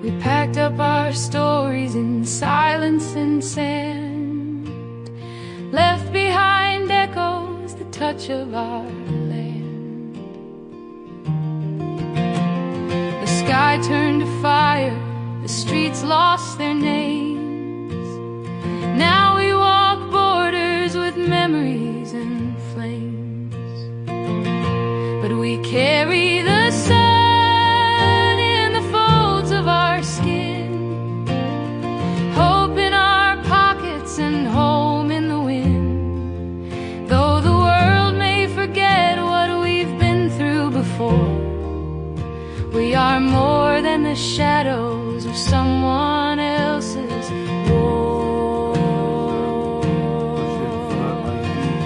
We packed up our stories in silence and sand, left behind echoes, the touch of our land. The sky turned to fire, the streets lost their names. Now we walk borders with memories and flames, but we carry the sun in the folds of our skin, hope in our pockets and home in the wind. Though the world may forget what we've been through before, we are more than the shadows of someone else's war.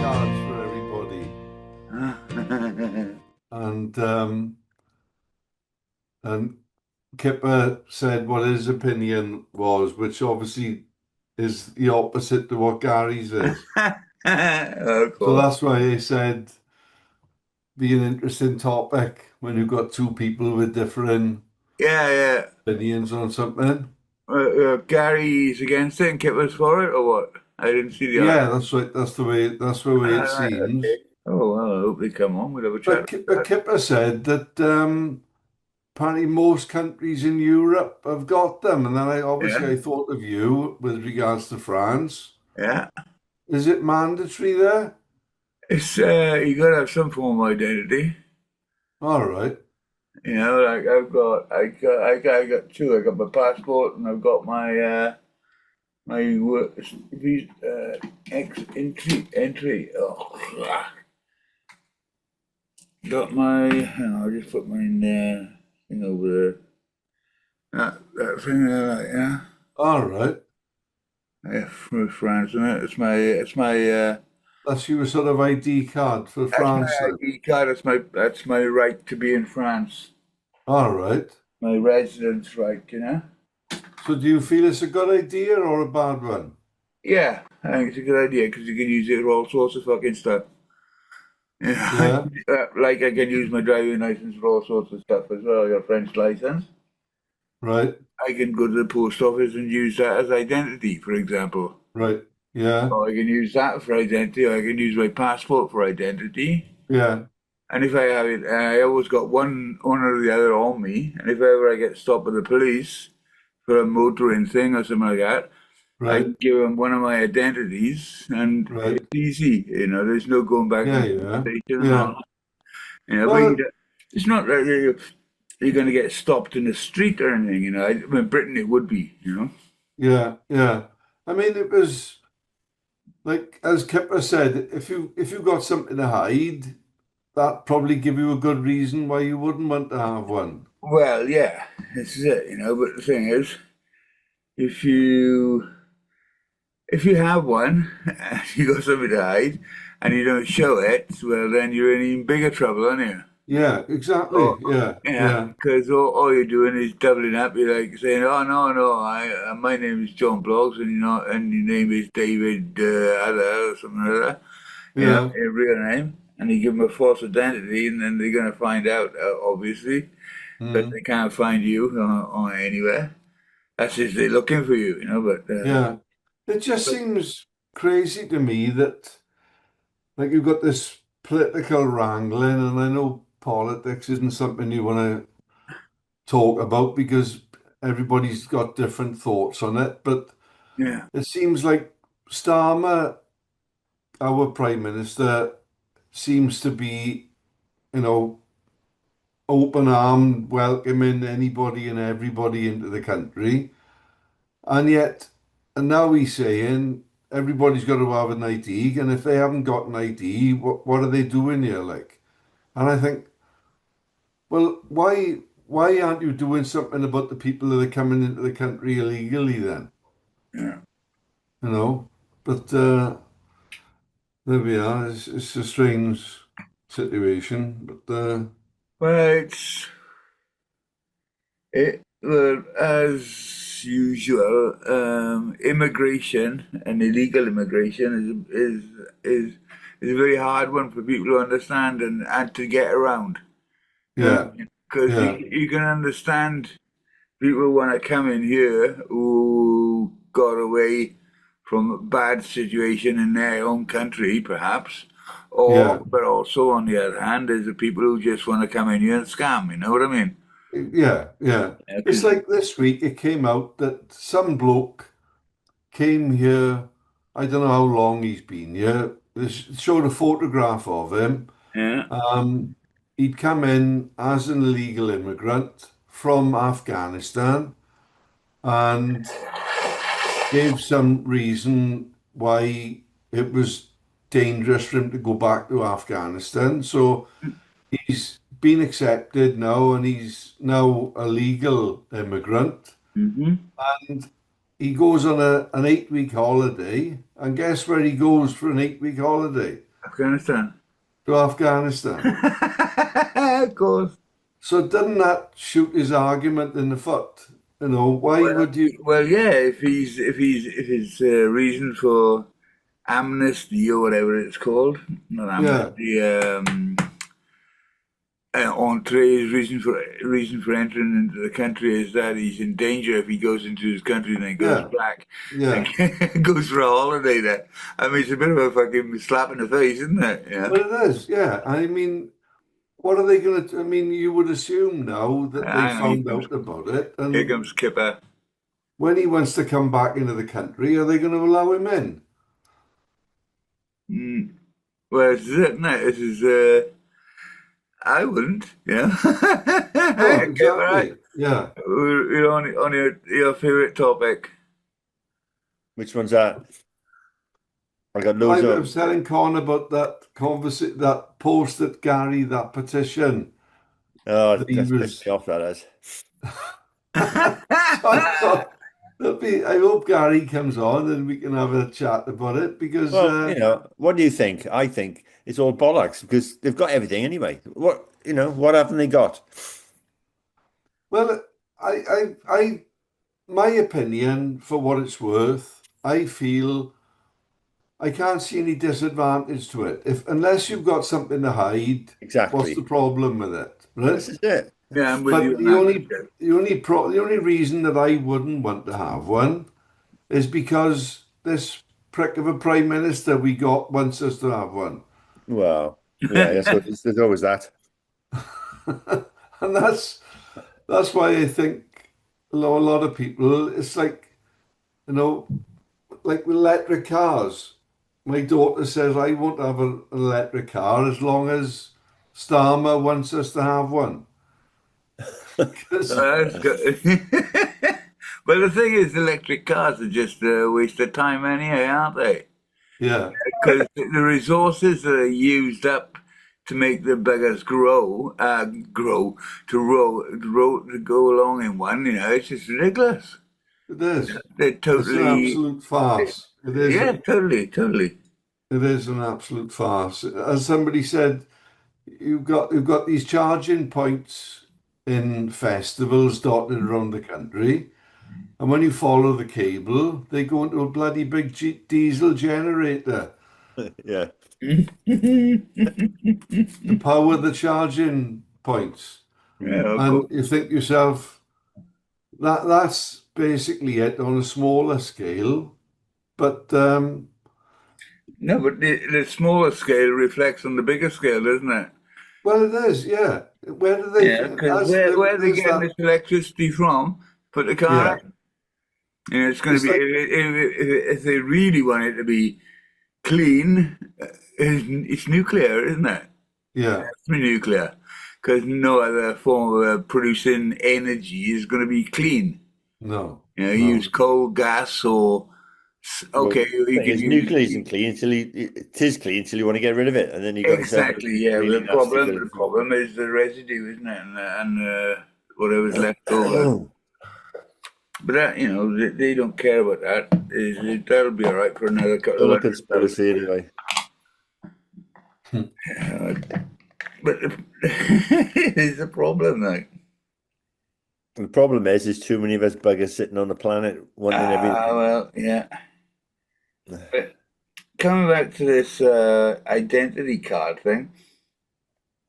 Cards for everybody. And Kipper said what his opinion was, which obviously is the opposite to what Gary's is. Oh, So that's why he said be an interesting topic when you've got two people with different yeah. opinions on something. Gary's against it and Kipper's for it, or what? I didn't see the Yeah, that's right. That's the way it seems. Okay. Oh, well, I hope they come on. We'll have a But chat. Kipper said that apparently most countries in Europe have got them, and then I thought of you with regards to France. Yeah. Is it mandatory there? It's you got to have some form of identity. All right. You know, like I got two. I got my passport and I've got my my work visa entry. Oh, got my. Hang on, I'll just put my thing over there. That thing there, like, yeah. All right. Yeah, for France, isn't it? It's my. That's your sort of ID card for France. That's my ID card. That's my right to be in France. All right. My residence right, you know. So do you feel it's a good idea or a bad one? Yeah, I think it's a good idea because you can use it for all sorts of fucking stuff. Yeah. Like I can use my driving license for all sorts of stuff as well. Your French license. Right. I can go to the post office and use that as identity, for example. Right. Yeah. Or I can use that for identity, or I can use my passport for identity. Yeah. And if I have it, I always got one or the other on me. And if ever I get stopped by the police for a motoring thing or something like that, I Right. give them one of my identities, and Right. it's easy. You know, there's no going back Yeah. to the Yeah. station and Yeah. all. You know, Well, but it's not like you're going to get stopped in the street or anything. You know, in Britain it would be. You know. yeah. Yeah. I mean, it was like as Kipper said, if you got something to hide, that probably give you a good reason why you wouldn't want to have one. Well, yeah, this is it. You know, but the thing is, if you have one, and you got something to hide, and you don't show it, well, then you're in even bigger trouble, aren't you? Yeah. Exactly. Oh, Yeah. yeah, Yeah. because all you're doing is doubling up. You're like saying, "Oh no, my name is John Bloggs, and and your name is David Other or something like that." You know, Yeah. your real name, and you give them a false identity, and then they're going to find out, obviously, but Mm. they can't find you on anywhere. That's if they're looking for you, you know. But Yeah. It just seems crazy to me that like you've got this political wrangling, and I know politics isn't something you want to talk about because everybody's got different thoughts on it, but yeah, it seems like Starmer, our Prime Minister, seems to be, you know, open-armed, welcoming anybody and everybody into the country. And yet, and now he's saying everybody's got to have an ID, and if they haven't got an ID, what are they doing here, like? And I think, well, why aren't you doing something about the people that are coming into the country illegally then? yeah. You know? But there we are. It's a strange situation, but Well, well, as usual, immigration and illegal immigration is a very hard one for people to understand and to get around. yeah, Because yeah, you can understand people want to come in here who got away from a bad situation in their own country, perhaps, Yeah, but also on the other hand, there's the people who just want to come in here and scam. You know what I mean? yeah, yeah. Yeah, It's 'cause like this week it came out that some bloke came here. I don't know how long he's been here. They showed a photograph of him. yeah, Um, he'd come in as an illegal immigrant from Afghanistan and gave some reason why it was dangerous for him to go back to Afghanistan. So he's been accepted now and he's now a legal immigrant. hmm, And he goes on an 8 week holiday. And guess where he goes for an 8 week holiday? Afghanistan. To Afghanistan. Of course. So doesn't that shoot his argument in the foot? You know, why Well, would you? well, yeah. If his reason for amnesty or whatever it's called, not Yeah, amnesty, entree, his reason for entering into the country is that he's in danger if he goes into his country and then goes yeah, back yeah. and goes for a holiday there. I mean, it's a bit of a fucking slap in the face, isn't it? Yeah. Well, it is, yeah. I mean, what are they going to? I mean, you would assume now that they Hang on, found out about it, here and comes Kipper. when he wants to come back into the country, are they going to allow him in? Mm. Well, this is it, isn't it? This is, I wouldn't, yeah. No, Kipper, right? exactly. Yeah. You're on your favorite topic. Which one's that? I got I loads was of. telling Con about that post that Gary, that petition Oh, that he that's pissed was. me off. That is. So I thought, I hope Gary comes on and we can have a chat about it because, Well, what do you think? I think it's all bollocks because they've got everything anyway. What haven't they got? well, my opinion, for what it's worth, I feel I can't see any disadvantage to it. If unless you've got something to hide, what's the Exactly. problem with it, This right? is it. Yeah, I'm with But you on that, Richard. the only reason that I wouldn't want to have one is because this prick of a prime minister we got wants us to have one. Well, yeah, there's always that. And that's why I think a lot of people, it's like, you know, like with electric cars. My daughter says I won't have an electric car as long as Starmer wants us to have one. Because, That's good. Well, the thing is, electric cars are just a waste of time anyway, aren't they? yeah, Because the resources that are used up to make the buggers to go along in one, it's just ridiculous. it is. They're It's an totally, absolute farce. yeah, totally. It is an absolute farce. As somebody said, you've got these charging points in festivals dotted around the country, and when you follow the cable, they go into a bloody big diesel generator Yeah. to power the charging points. Yeah, of And course. you think to yourself, that's basically it on a smaller scale. But No, but the smaller scale reflects on the bigger scale, doesn't it? well, it is, yeah. Where do they Yeah, because as where are they there's getting that? this electricity from? Put the car Yeah, in. It's going to it's be like if they really want it to be clean, it's nuclear, isn't it? yeah, It's nuclear, because no other form of producing energy is going to be clean. no, Use no, coal, gas, or Well, okay, you thing can is, nuclear use isn't clean until it is clean until you want to get rid of it, and then you got yourself a exactly. Yeah, really the nasty problem bit the of. problem is the residue, isn't it? And whatever's left over. But they don't care about that. That'll be all right for another couple All of a hundred thousand. conspiracy anyway. But it's a problem, like. The problem is, there's too many of us buggers sitting on the planet wanting Ah, everything. well, yeah. But coming back to this identity card thing,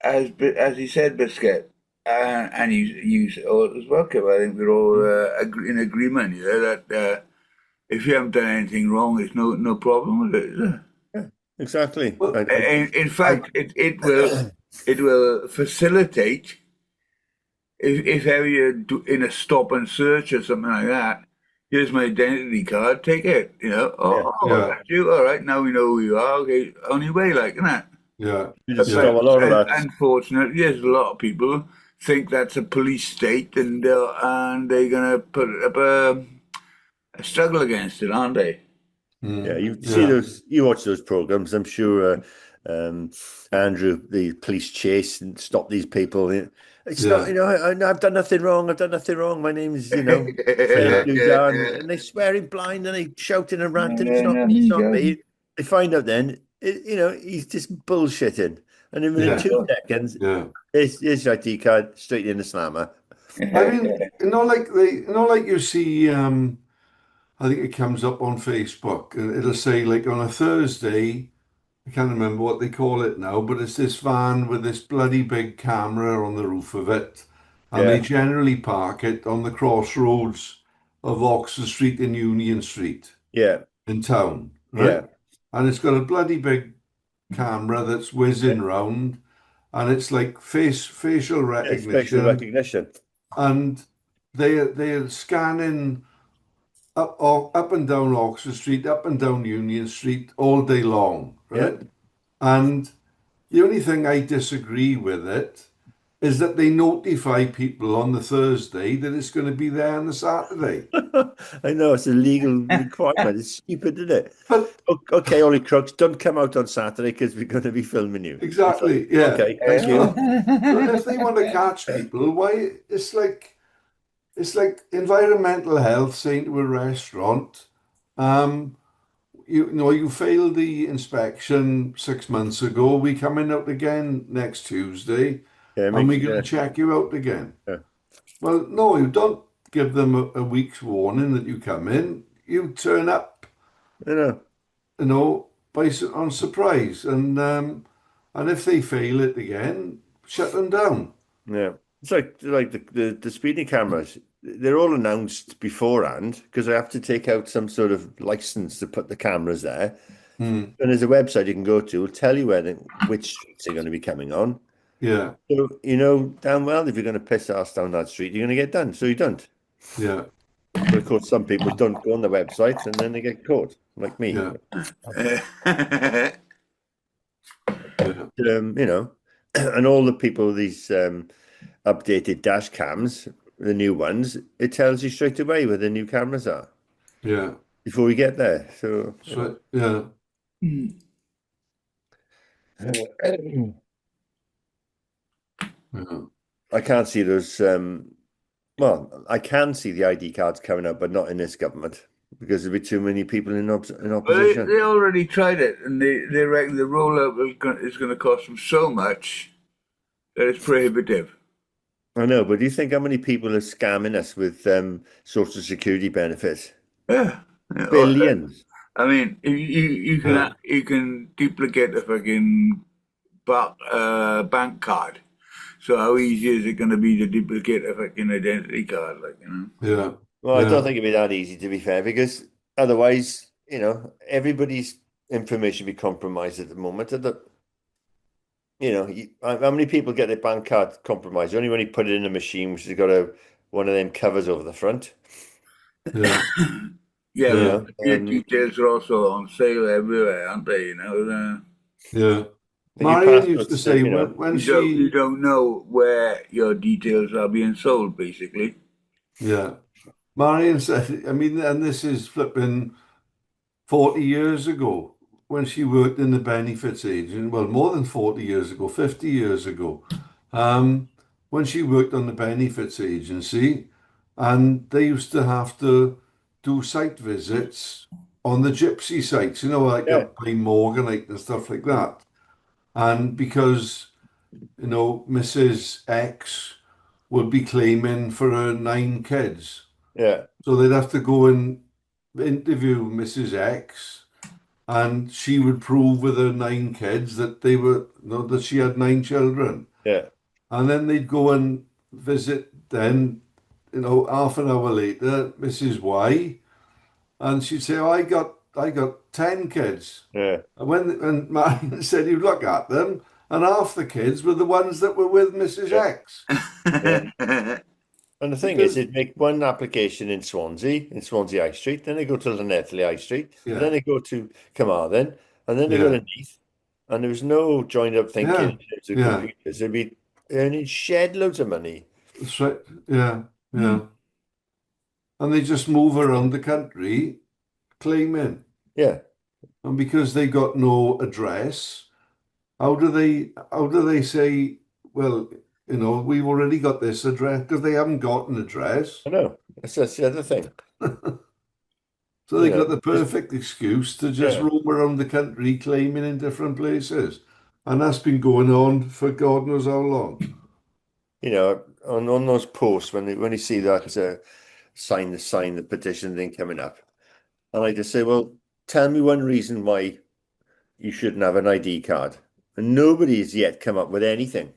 as he said, Biscuit, and you all as well, Kev. I think we're all in agreement here that if you haven't done anything wrong, it's no problem with it, is there? Yeah, exactly. Well, In I fact, it will facilitate if ever you're in a stop and search or something like that. Here's my identity card. Take it. Yeah, yeah, That's you. All right, now we know who you are. Okay, on your way, like, isn't it? yeah, you just yeah, stop a lot of that. Unfortunately, yes, a lot of people think that's a police state, and they're gonna put up a struggle against it, aren't they? Yeah, mm, you see yeah, those, you watch those programs. I'm sure Andrew, the police chase and stop these people. It's not, yeah, I've done nothing wrong. I've done nothing wrong. My name's, Fred yeah, Dugan, and they swearing blind and they shouting and ranting. It's not No, me. It's he not doesn't. me. They find out then, he's just bullshitting, and then within Of yeah, 2 seconds, yeah. it's ID card straight in the slammer. I mean, like you see, I think it comes up on Facebook, and it'll say like on a Thursday. I can't remember what they call it now, but it's this van with this bloody big camera on the roof of it. And they Yeah, generally park it on the crossroads of Oxford Street and Union Street yeah, in town, right? yeah, And it's got a bloody big camera that's whizzing yeah. round, and it's like facial It's facial recognition, recognition. and they're scanning up and down Oxford Street, up and down Union Street all day long, Yeah. right? And the only thing I disagree with it is that they notify people on the Thursday that it's going to be there on the Saturday. I know it's a legal requirement. It's stupid, isn't it? But Okay, Ollie Crooks, don't come out on Saturday because we're going to be filming you. It's like, exactly, yeah. okay, thank you. So if they want to catch people, why it's like environmental health saying to a restaurant, um, you failed the inspection 6 months ago. We coming out again next Tuesday, Yeah, and make we're going yeah, to check you out again. yeah. Well, no, you don't give them a week's warning that you come in. You turn up, I know. on surprise, and if they fail it again, shut them down. Yeah, it's like the speeding cameras. They're all announced beforehand because I have to take out some sort of license to put the cameras there. Hmm. And there's a website you can go to, will tell you which streets are going to be coming on. Yeah, So you know damn well if you're going to piss ass down that street, you're going to get done. So you don't. yeah, But of course, some people don't go on the website and then they get caught, like me. yeah, yeah, And all the people, these updated dash cams, the new ones, it tells you straight away where the new cameras are yeah. before we get there. So, So yeah, yeah, I can't see those. Well, I can see the ID cards coming up, but not in this government because there'll be too many people in Well, opposition. they already tried it, and they reckon the rollout is going to cost them so much that it's prohibitive. I know, but do you think how many people are scamming us with Social Security benefits? Yeah. Yeah. Billions. I mean, yeah, you can duplicate a fucking bank card. So how easy is it going to be to duplicate a fucking identity card? yeah, Well, I don't yeah, think it'd be that easy, to be fair, because otherwise, everybody's information be compromised at the moment. How many people get their bank card compromised? Only when you put it in a machine, which has got one of them covers over the front. yeah, Yeah, You but yeah, know, your details are also on sale everywhere, aren't they? yeah. your Marion used to passports, say when You she, don't know where your details are being sold, basically. yeah, Marion said, I mean, and this is flipping 40 years ago when she worked in the benefits agent, well, more than 40 years ago, 50 years ago, um, when she worked on the benefits agency, and they used to have to do site visits on the gypsy sites, like yeah, up by Morganite and stuff like that. And because, Mrs. X would be claiming for her 9 kids. yeah, So they'd have to go and interview Mrs. X, and she would prove with her 9 kids that that she had 9 children. yeah, And then they'd go and visit then, half an hour later, Mrs. Y, and she'd say, "Oh, I got 10 kids." Yeah. And when Marion said you look at them, and half the kids were the ones that were with Mrs. Yeah. X. Yeah. And the thing is, Because, they'd make one application in Swansea High Street, then they go to Llanelli High Street, and yeah, then they go to Carmarthen, and then they go yeah, to Neath. And there was no joined up thinking yeah, in terms of yeah, computers. They'd be earning shed loads of money. that's right. Yeah, Mm. yeah. And they just move around the country claiming. Yeah. And because they got no address, how do they say, well, we've already got this address because they haven't got an address. I know. That's the other thing. So You they know, got the perfect excuse to just yeah. roam around the country claiming in different places. And that's been going on for God knows how long. On those posts when you see that sign the petition thing coming up, and I just say, well, tell me one reason why you shouldn't have an ID card. And nobody's yet come up with anything.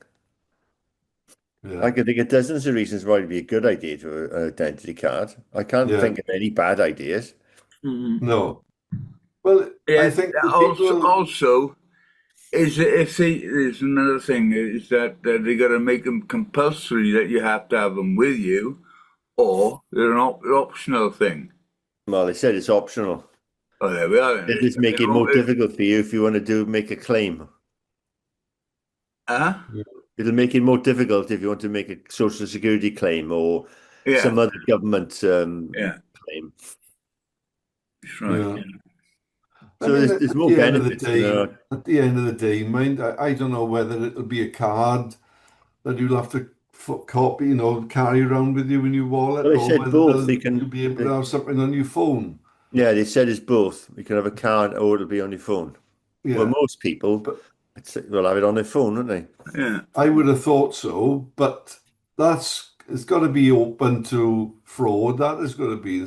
I Yeah. could think of dozens of reasons why it'd be a good idea to have an identity card. I can't Yeah. think of any bad ideas. Mhm. No. Well, I Yeah. think the Also, people, also is that if they there's another thing is that they got to make them compulsory that you have to have them with you, or they're an optional thing. Well, they said it's optional. Oh, there we are. Then. It just make it more difficult for you if you want to make a claim. Huh? It'll make it more difficult if you want to make a social security claim or Yeah. some other government Yeah. claim. That's right. yeah. I So mean, there's more benefits than there are. at the end of the day, mind, I don't know whether it'll be a card that you'll have to copy, carry around with you in your wallet, Well, they or said whether both. you'll be able to have something on your phone. Yeah, they said it's both. You can have a card or it'll be on your phone. Well, Yeah, most people but will have it on their phone, won't they? Yeah. I would have thought so. But it's got to be open to fraud. That is going to be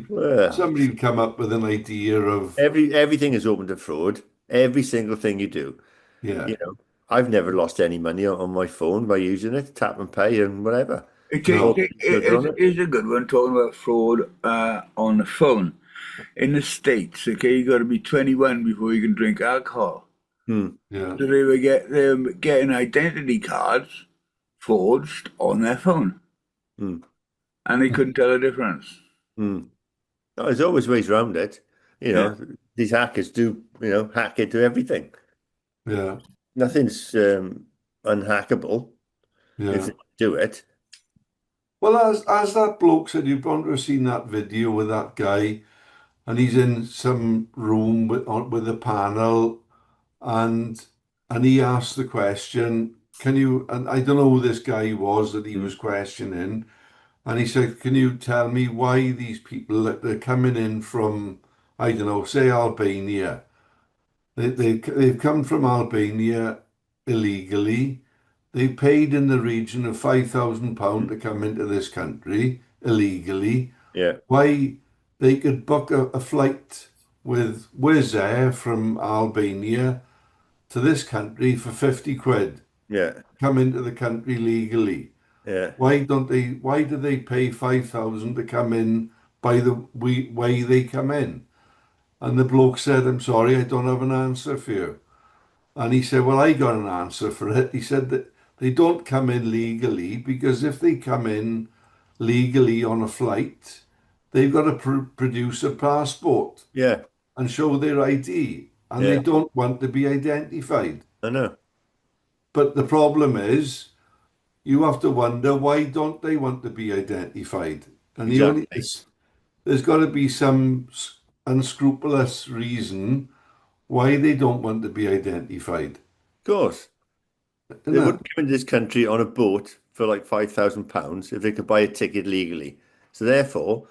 Well, somebody would come up with an idea of everything is open to fraud. Every single thing you do. yeah, I've never lost any money on my phone by using it, tap and pay and whatever. no, It's a good one talking about fraud on the phone. In the States, okay, you got to be 21 before you can drink alcohol. Hmm. yeah, So they were getting identity cards forged on their phone, Hmm. and they couldn't tell the difference. Hmm. Oh, there's always ways around it. Yeah. These hackers do, hack into everything. yeah, Nothing's unhackable if yeah. they do it. Well, as that bloke said, you've bound to have seen that video with that guy, and he's in some room with a panel, and he asked the question, "Can you?" And I don't know who this guy was that he Hmm. was questioning, and he said, "Can you tell me why these people that they're coming in from, I don't know, say Albania? They've come from Albania illegally. They paid in the region of £5,000 to come into this country illegally. Yeah, Why they could book a flight with Wizz Air from Albania to this country for 50 quid, yeah, come into the country legally. yeah, Why do they pay 5,000 to come in by the way they come in?" And the bloke said, "I'm sorry, I don't have an answer for you." And he said, "Well, I got an answer for it." He said that they don't come in legally because if they come in legally on a flight, they've got to produce a passport yeah, and show their ID, and they yeah. don't want to be identified. I know. But the problem is, you have to wonder, why don't they want to be identified? And Exactly. there's got to be some unscrupulous reason why they don't want to be identified. Of course. Isn't They it? wouldn't come into this country on a boat for like £5,000 if they could buy a ticket legally. So therefore,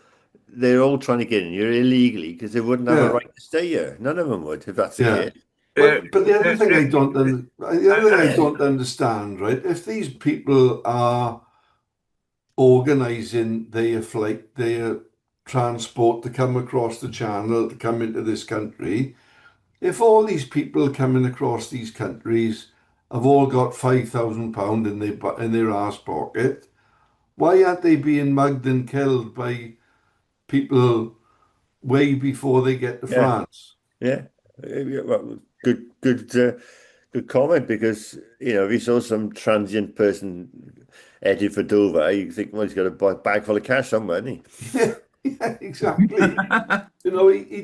they're all trying to get in here illegally because they wouldn't have a Yeah, right to stay here. None of them would, if that's the yeah. case. Uh, But the other thing I uh, don't understand, right? If these people are organising their flight, their transport to come across the channel to come into this country, if all these people coming across these countries have all got £5,000 in their arse pocket, Why aren't they being mugged and killed by people way before they get to Yeah, France? yeah. Yeah, well, good comment because if you saw some transient person headed for Dover, you think, well, he's got a bag full of cash somewhere, hasn't Yeah, yeah, exactly. He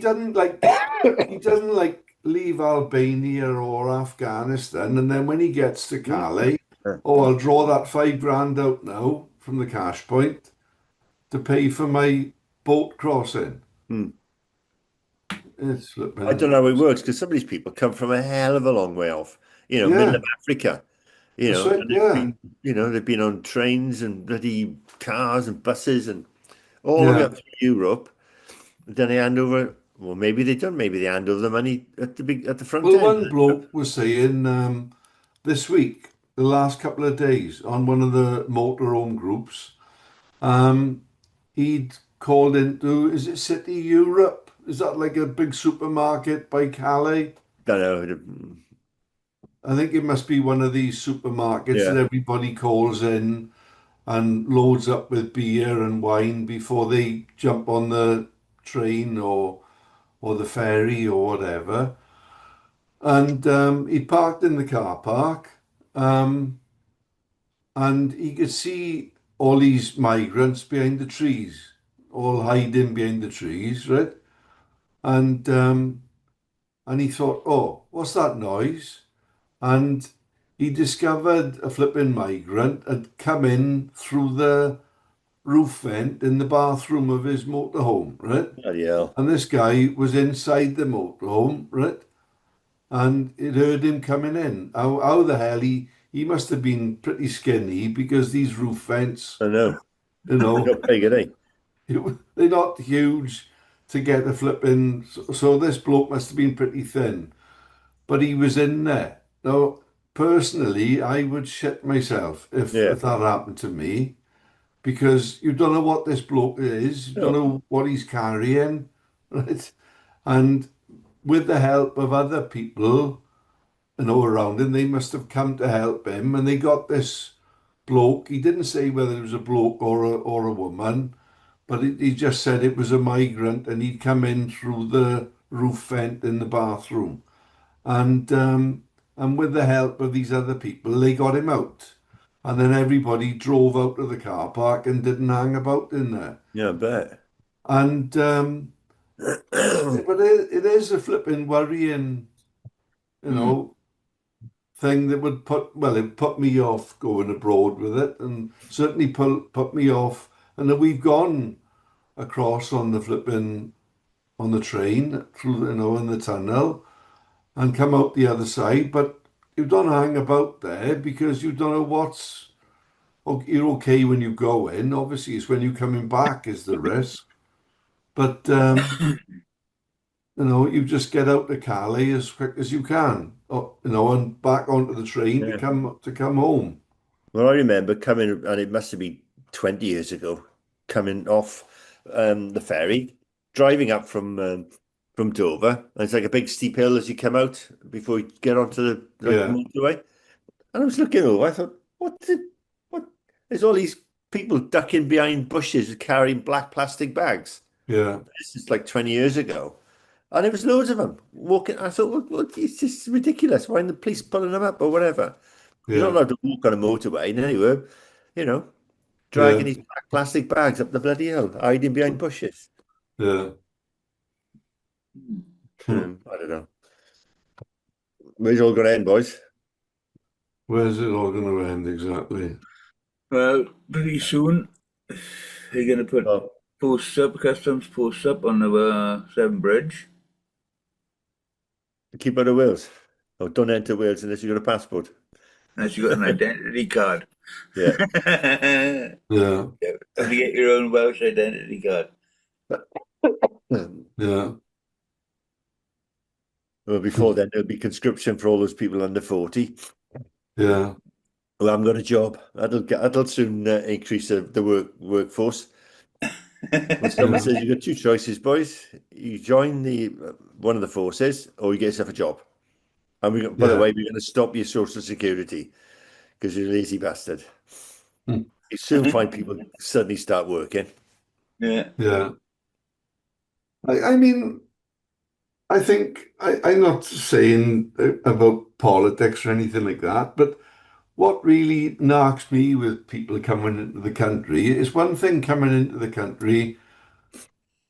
doesn't like leave Albania or Afghanistan, and then when he gets to he? Calais, Yeah. oh, I'll draw that 5 grand out now from the cash point to pay for my boat crossing. Hmm. It's I don't flipping, know how it works because some of these people come from a hell of a long way off, middle of yeah, Africa, that's right, and yeah, they've been on trains and bloody cars and buses and all the way yeah. up to Europe. Then they hand over, well, maybe they don't, maybe they hand over the money at the front Well, end. one bloke was saying this week, the last couple of days, on one of the motorhome groups, um, he'd called into, is it City Europe? Is that like a big supermarket by Calais? Don't know. I think it must be one of these supermarkets that Yeah, everybody calls in and loads up with beer and wine before they jump on the train or the ferry or whatever. And he parked in the car park, um, and he could see all these migrants behind the trees, all hiding behind the trees, right? And he thought, oh, what's that noise? And he discovered a flipping migrant had come in through the roof vent in the bathroom of his motorhome, right? bloody hell. And this guy was inside the motorhome, right? And it heard him coming in. How the hell he must have been pretty skinny because these roof vents, I know. you They know, got big, are they? they're not huge to get a flipping. So this bloke must have been pretty thin, but he was in there. Now, personally, I would shit myself Yeah. if that happened to me because you don't know what this bloke is, you don't No. know what he's carrying, right? And with the help of other people, around him. They must have come to help him, and they got this bloke. He didn't say whether it was a bloke or a woman, but he just said it was a migrant, and he'd come in through the roof vent in the bathroom, and with the help of these other people, they got him out. And then everybody drove out of the car park and didn't hang about in there. Yeah, I bet. And but it is a flipping worrying, you Hmm. know, thing that would it put me off going abroad with it, and certainly put me off. And then we've gone across on the flipping on the train through, in the tunnel and come out the other side, but you don't hang about there because you don't know what's. You're okay when you go in. Obviously, it's when you're coming back is the risk. But you just get out to Calais as quick as you can, and back onto the train to Yeah. come home. Well, I remember coming, and it must have been 20 years ago, coming off the ferry, driving up from Dover. And it's like a big steep hill as you come out before you get onto the Yeah, motorway. And I was looking over, I thought, what? There's all these people ducking behind bushes carrying black plastic bags. yeah, This is like 20 years ago. And there was loads of them walking. I thought, it's just ridiculous. Why aren't the police pulling them up or whatever? You're not yeah, allowed to walk on a motorway, and anyway, you know, dragging yeah, these black plastic bags up the bloody hill, hiding behind bushes. yeah. Hmm. I don't know. Where's it all going to end, boys? Where's it all going to end exactly? Well, pretty soon they're going to put Oh, customs posts up on the Severn Bridge. keep out of Wales. Oh, don't enter Wales unless you've got a passport. Unless you got an identity card. Yeah. Yeah, Have to get your own Welsh identity card. yeah, Well, before then, there'll be conscription for all those people under 40 yeah, who haven't got a job. That'll soon increase the workforce. When someone yeah, says you've got two choices, boys, you join the one of the forces or you get yourself a job. And by the yeah. way, we're going to stop your social security because you're a lazy bastard. Hmm. You soon find people suddenly start working. Yeah. Yeah. I mean, I think I'm not saying about politics or anything like that, but what really knocks me with people coming into the country is one thing coming into the country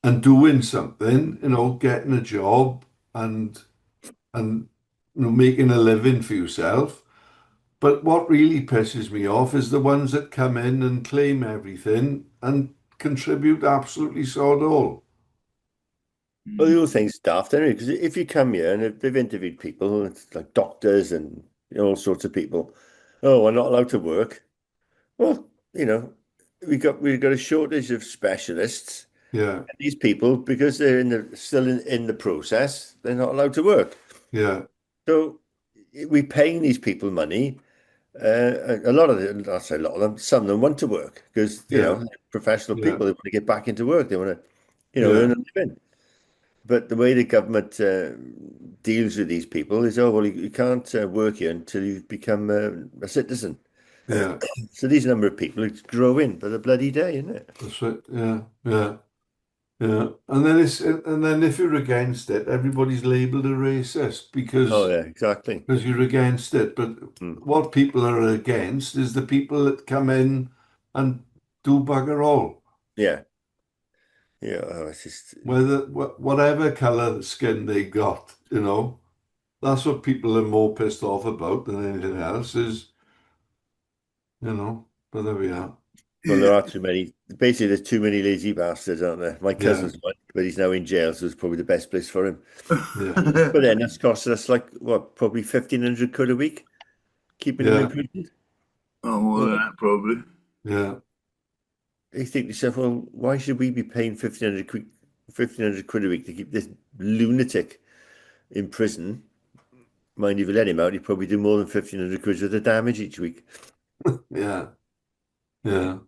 and doing something, getting a job and making a living for yourself. But what really pisses me off is the ones that come in and claim everything and contribute absolutely sod all. Well, the other thing's daft anyway, because if you come here and they've interviewed people, it's like doctors and all sorts of people, oh, we're not allowed to work. Well, we've got a shortage of specialists. Yeah, And these people, because they're still in the process, they're not allowed to work. yeah, So we're paying these people money. A lot of them, I'll say a lot of them, some of them want to work because, yeah, professional yeah, people, they want to get back into work. They want to, yeah, earn a living. But the way the government deals with these people is, oh, well, you can't work here until you've become a citizen. yeah. So these number of people it's growing by the bloody day, isn't it? That's right. Yeah, yeah, yeah. And then if you're against it, everybody's labeled a racist Oh, because yeah, exactly. because you're against it. But Mm. what people are against is the people that come in and do bugger all. Yeah. Yeah. Oh, it's just, Whatever color skin they got, that's what people are more pissed off about than anything else but there we are. well, there are too many. Basically, there's too many lazy bastards, aren't there? My Yeah, cousin's one, but he's now in jail, so it's probably the best place for him. yeah, But then that's costing us like, what, probably 1,500 quid a week, keeping him in yeah, prison. Oh, more Well, than that, probably. yeah, you think to yourself, well, why should we be paying 1,500 quid a week to keep this lunatic in prison? Mind you, if you let him out, he'd probably do more than 1,500 quid worth of damage each week. yeah, yeah,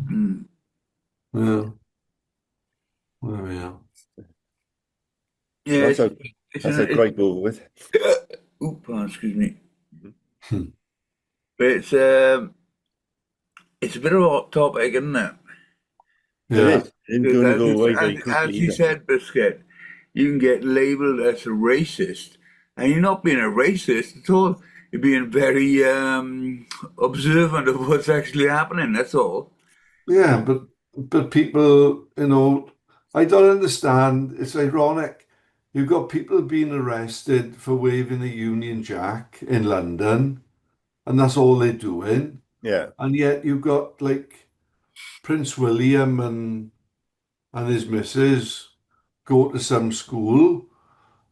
Mm. yeah. There we are. Yeah, That's how it's that's a gripe over with. excuse me. Hmm. But it's a bit of a hot topic, isn't it? It Yeah, is. It's Because going to go away very as quickly you either. said, Biscuit, you can get labelled as a racist, and you're not being a racist at all. You're being very observant of what's actually happening. That's all. yeah, but people, I don't understand. It's ironic. You've got people being arrested for waving the Union Jack in London, and that's all they're doing. Yeah, And yet you've got like Prince William and his missus go to some school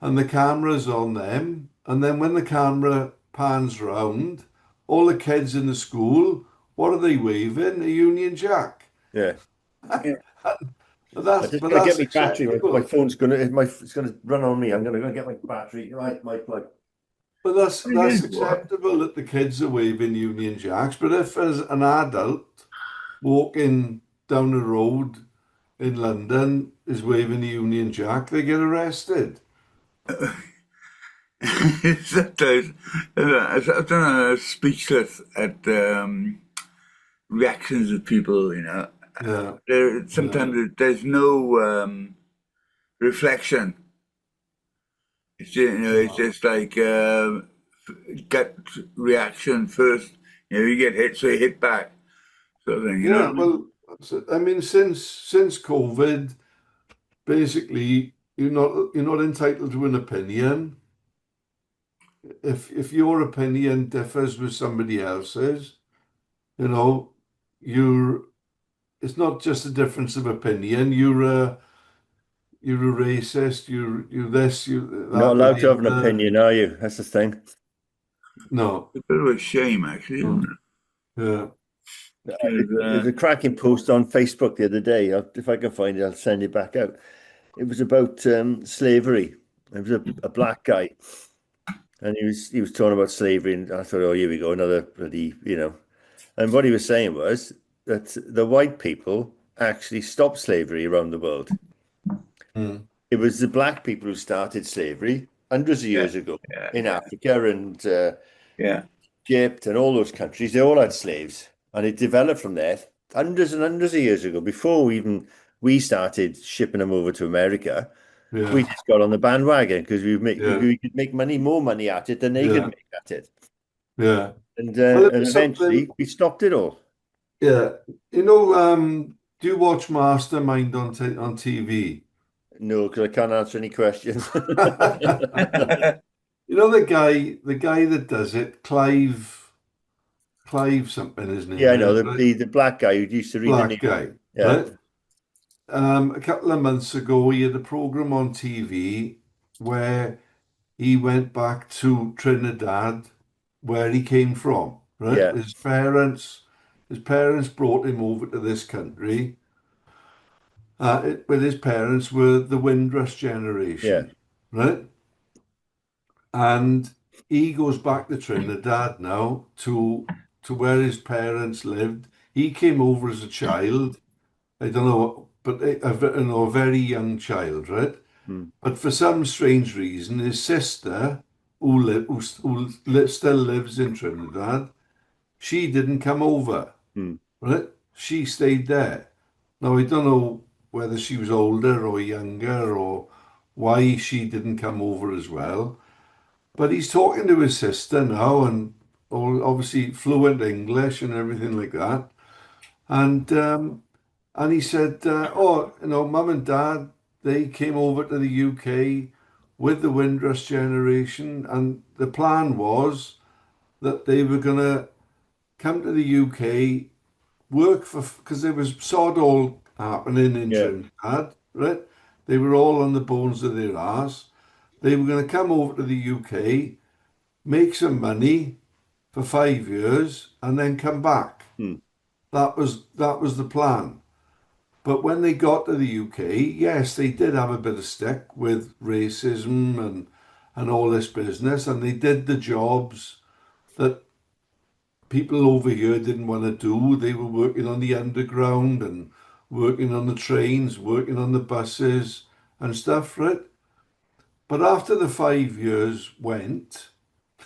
and the camera's on them. And then when the camera pans round, all the kids in the school, what are they waving? A Union Jack. yeah. Yeah. But I that's just but gotta get that's my battery. My acceptable. phone's gonna run on me. I'm gonna go get my battery. Right, my plug. But that's It that's is what? acceptable that the kids are waving Union Jacks. But if as an adult walking down the road in London is waving the Union Jack, they get arrested. Sometimes I'm speechless at reactions of people. Yeah, yeah, Sometimes there's no reflection. It's no. just like gut reaction first. You get hit, so you hit back. Sort of thing. You know what Yeah, I mean? well, I mean, since COVID, basically, you're not entitled to an opinion. If your opinion differs with somebody else's, you know, you're it's not just a difference of opinion. You're a racist. You're this. You You're not that. You're allowed to the have an other. opinion, are you? That's the thing. No, It's a bit of a shame, actually, isn't no. it? Yeah, Because, There's a cracking post on Facebook the other day. If I can find it, I'll send it back out. It was about slavery. It was a black guy, and he was talking about slavery, and I thought, oh, here we go, another bloody. And what he was saying was that the white people actually stopped slavery around the world. mm, It was the black people who started slavery hundreds of yeah, years ago yeah, in yeah, Africa and yeah. Egypt and all those countries. They all had slaves. and it developed from there hundreds and hundreds of years ago. Before even we started shipping them over to America, we Yeah, just got on the bandwagon because yeah, we could make more money at it than they could yeah, make at it, yeah. Well, it and was something. eventually we stopped it all. Yeah, do you watch Mastermind on TV? No, because I can't answer any questions. You know the guy that does it, Clive something, his Yeah, name I know is, right? the black guy who used to read the Black news. guy, Yeah, right? A couple of months ago, he had a program on TV where he went back to Trinidad, where he came from, right? yeah, His parents brought him over to this country. With his parents were the Windrush yeah, generation, right? And he goes back to Trinidad now to where his parents lived. He came over as a child. I don't know, but a very young child, right? mm, But for some strange reason, his sister, who still lives in Trinidad, she didn't come over, mm, right? She stayed there. Now, I don't know whether she was older or younger or why she didn't come over as well. But he's talking to his sister now and obviously fluent English and everything like that. And he said, "Oh, Mum and Dad, they came over to the UK with the Windrush generation, and the plan was that they were gonna come to the UK, work for because there was sod all happening in yeah, Trinidad, right? They were all on the bones of their ass. They were going to come over to the UK, make some money for 5 years, and then come back. mm, That was the plan. But when they got to the UK, yes, they did have a bit of stick with racism and all this business, and they did the jobs that people over here didn't want to do. They were working on the underground and working on the trains, working on the buses and stuff, right? But after the 5 years went,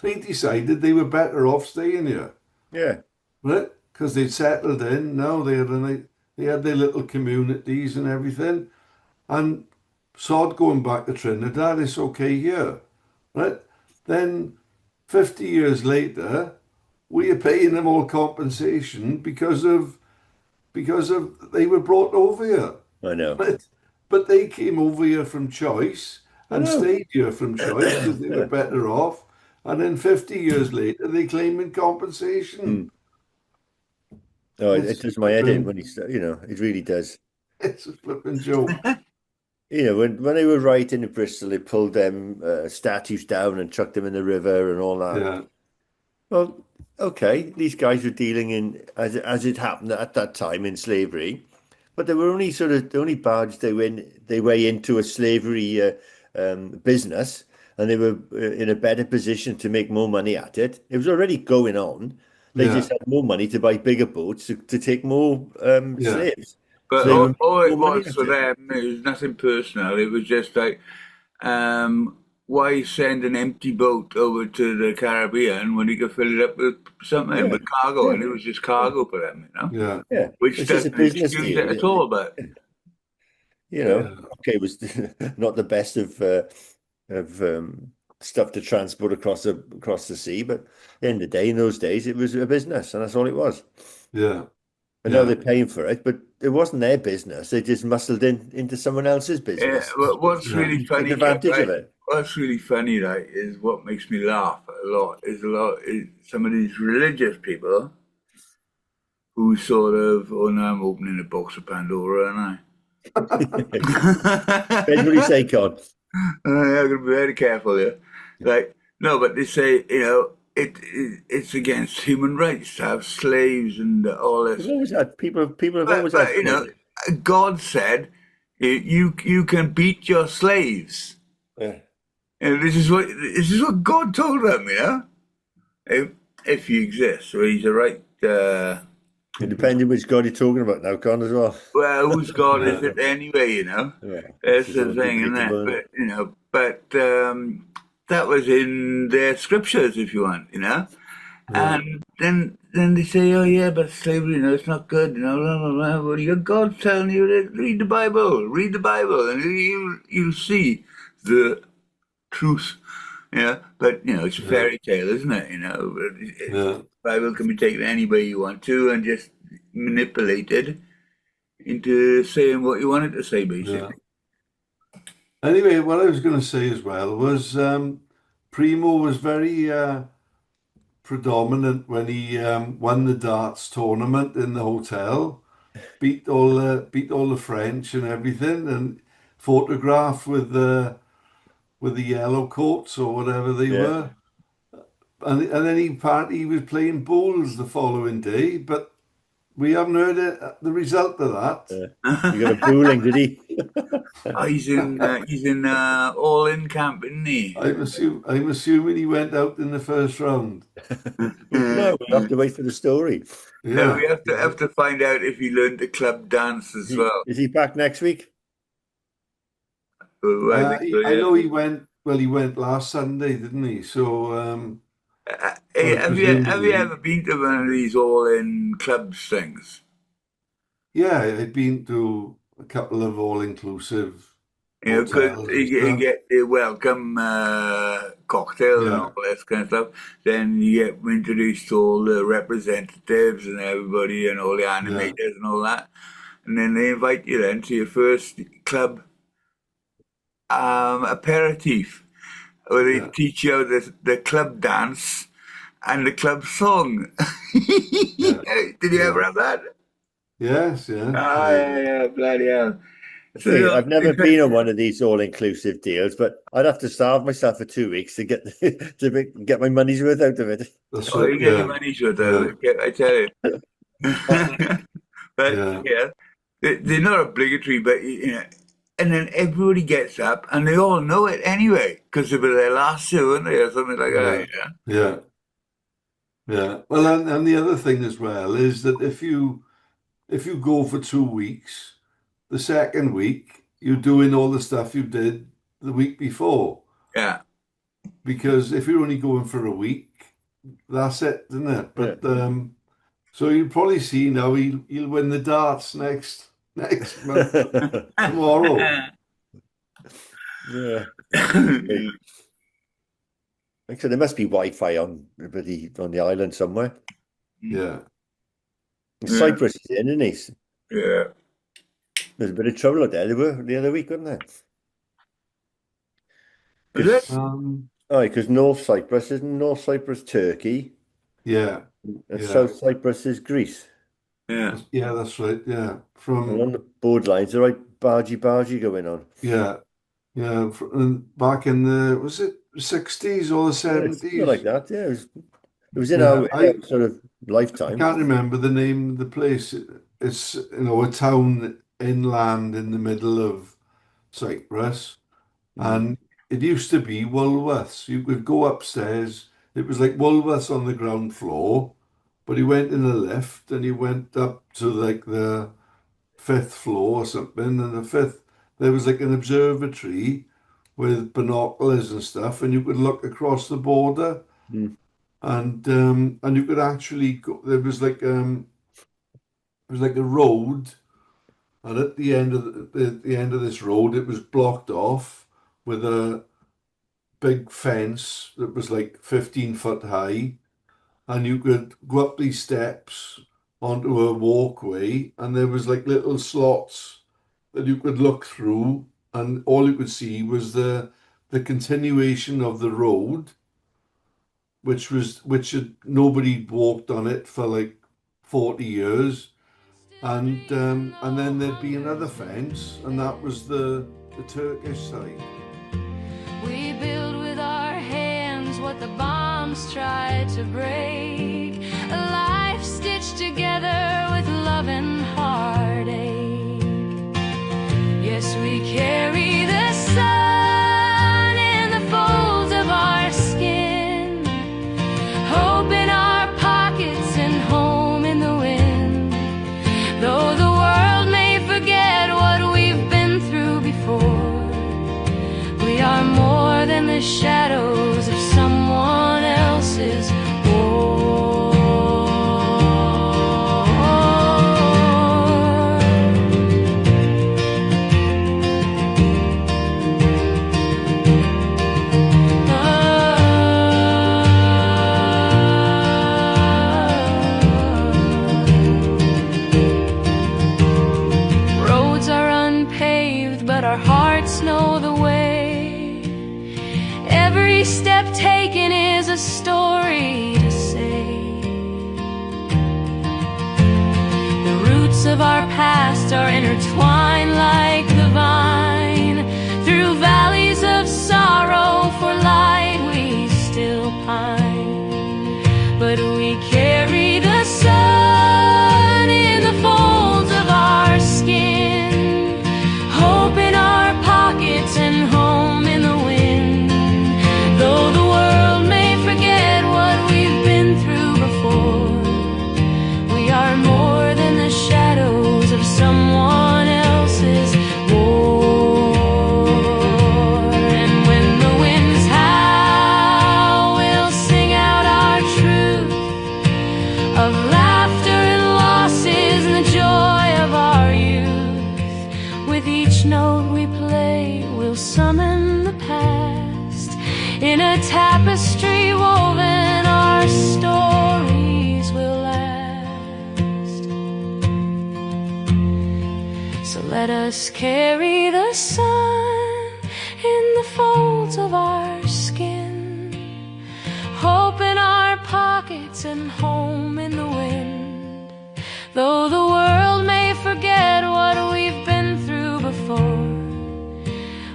they decided they were better off staying here, yeah, right? Because they'd settled in. Now they had their little communities and everything. And sod going back to Trinidad, it's okay here, right? Then 50 years later, we are paying them all compensation because of they were brought over here. I know. But they came over here from choice I and know. stayed here from choice because they were better off. And then 50 years later, they claiming compensation. Mm. Oh, it It's does my head in flipping, when it really does. it's a flipping joke. When they were writing in Bristol, they pulled them statues down and chucked them in the river and all that. Yeah, Well, okay, these guys were dealing in as it happened at that time in slavery, but they were only sort of the only barged they way into a slavery business, and they were in a better position to make more money at it. It was already going on. They just yeah, had more money to buy bigger boats to take more yeah, slaves, so But they were all making it more money was at for it. them, it was nothing personal. It was just like, why send an empty boat over to the Caribbean when you could fill it up with something, Yeah, with cargo, yeah, and it was just cargo for them, yeah, yeah. which It's just a doesn't business excuse deal. it at all. But You know, yeah, okay, it was not the best of stuff to transport across the sea, but at the end of the day, in those days, it was a business, and that's all it was. yeah, And now they're yeah, paying for it, but it wasn't their business. They just muscled into someone else's business, what's yeah, really took funny, advantage right? of it. What's really funny, right, is what makes me laugh a lot is some of these religious people who sort of, oh no, I'm opening a box of Pandora, aren't Depends what you I? say, Con. I'm gonna be very careful here. Like, no, but they say, it's against human rights to have slaves and all We've this. always had people have But, always had but slaves. God said you can beat your slaves. Yeah. And this is what God told them. If if he exists, so he's a right. It depends on which God you're talking about now, Con, as well. Well, whose God is yeah, it anyway? Yeah, this That's is the all thing, isn't it? debatable, isn't it? But that was in their scriptures, if you want, Yeah. And then they say, oh yeah, but slavery, it's not good, blah, blah, blah. Well, your God's telling you to read the Bible, and you'll see the truth. But it's a Yeah. fairy tale, isn't it? But Yeah. Bible can be taken any way you want to and just manipulated into saying what you want it to say, Yeah. basically. Anyway, what I was going to say as well was Primo was very predominant when he won the darts tournament in the hotel, beat all the French and everything, and photographed with the yellow coats or whatever they Yeah. were. And then he was playing bowls the following day, but we haven't heard the result of that. He got a bowling, did he? Oh, he's in all in camp, isn't he? I'm assuming he went out in the first round. No, we'll have to wait for the story. No, we Yeah. have to find out if he learned the club dance as well. Is he back next week? Oh, I think so, I yeah. know he went. Well, he went last Sunday, didn't he? So Hey, I have you presumably, ever been to one of these all in clubs things? yeah, I'd been to a couple of all-inclusive Because hotels and you stuff. get the welcome cocktail and all Yeah, that kind of stuff. Then you get introduced to all the representatives and everybody and all the yeah, animators and all that. And then they invite you then to your first club aperitif, where they yeah, teach you the club dance and the club song. yeah, Did you yeah. ever have that? Yes, yeah. Ah, yeah, yeah, bloody hell. I So, think I've never been on one of these all-inclusive deals, but I'd have to starve myself for 2 weeks to get get my money's worth out of it. That's oh, right. you get your Yeah, money's worth out of yeah, it, I tell you. But yeah, yeah, they're not obligatory, but and then everybody gets up and they all know it anyway because it was their last show, weren't they, or something like yeah, that. Yeah. yeah, yeah. Well, and the other thing as well is that if you go for 2 weeks, the second week you're doing all the stuff you did the week before. Yeah. Because if you're only going for a week, that's it, isn't it? Yeah. But so you'll probably see now he'll win the darts next month tomorrow. Yeah. Like I said, there must be Wi-Fi on the island somewhere. Yeah, Yeah. Cyprus is in, isn't he? Yeah. There's a bit of trouble out there. They were the other week, wasn't there? Is it? Because North Cyprus isn't North Cyprus Turkey, yeah, and yeah, South Cyprus is Greece. Yeah. yeah. That's right. Yeah, And on the borderlines, there are bargy going on. yeah, back in the was it 60s or the Yeah, it's something like 70s? that. Yeah, it was Yeah, in our sort of I lifetime. can't remember the name of the place. It's a town inland in the middle of Cyprus. Mm. And it used to be Woolworths. You could go upstairs. It was like Woolworths on the ground floor, but you went in a lift and you went up to like the fifth floor or something. And the fifth, there was like an observatory with binoculars and stuff, and you could look across the border, Mm. and you could actually go. There was like it was like a road, and at the end of the end of this road, it was blocked off with a big fence that was like 15 foot high, and you could go up these steps onto a walkway, and there was like little slots that you could look through, and all you could see was the continuation of the road, which had nobody walked on it for like 40 years. And then there'd be another fence, and that was the Turkish side. We build with our hands what the bombs tried to break. A life stitched together with love and heartache. Yes, we carry the sun in the folds of our skin, hope in our pockets and home in the wind. Though the world may forget what we've been through before, we are more than the shadows of someone else's war. us know the way. Every step taken is a story to say. The roots of our past are intertwined like the vine. Through valleys of sorrow for light we still pine. But we carry the sun in the folds of our skin, hope in our pockets and home in the wind. Though the world may forget what we've been through before, we are more than the shadows of someone else's war. And when the winds howl, we'll sing out our truth of laughter and losses and the joy of our youth. With each note we play, we'll summon the past. In a tapestry woven, our stories will last. So let us carry the sun in the folds of our skin, hope in our pockets and home in the wind. Though the world may forget what we've been through before,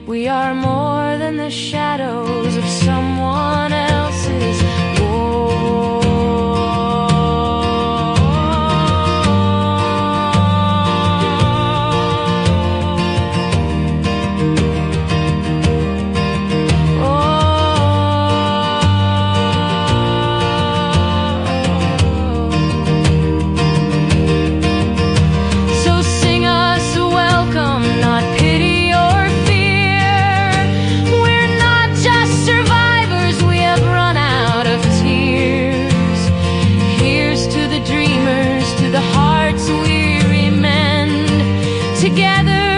we are more than the shadows of someone else's war. So sing us a welcome, not pity or fear. We're not just survivors, we have run out of tears. Here's to the dreamers, to the hearts weary mend. Together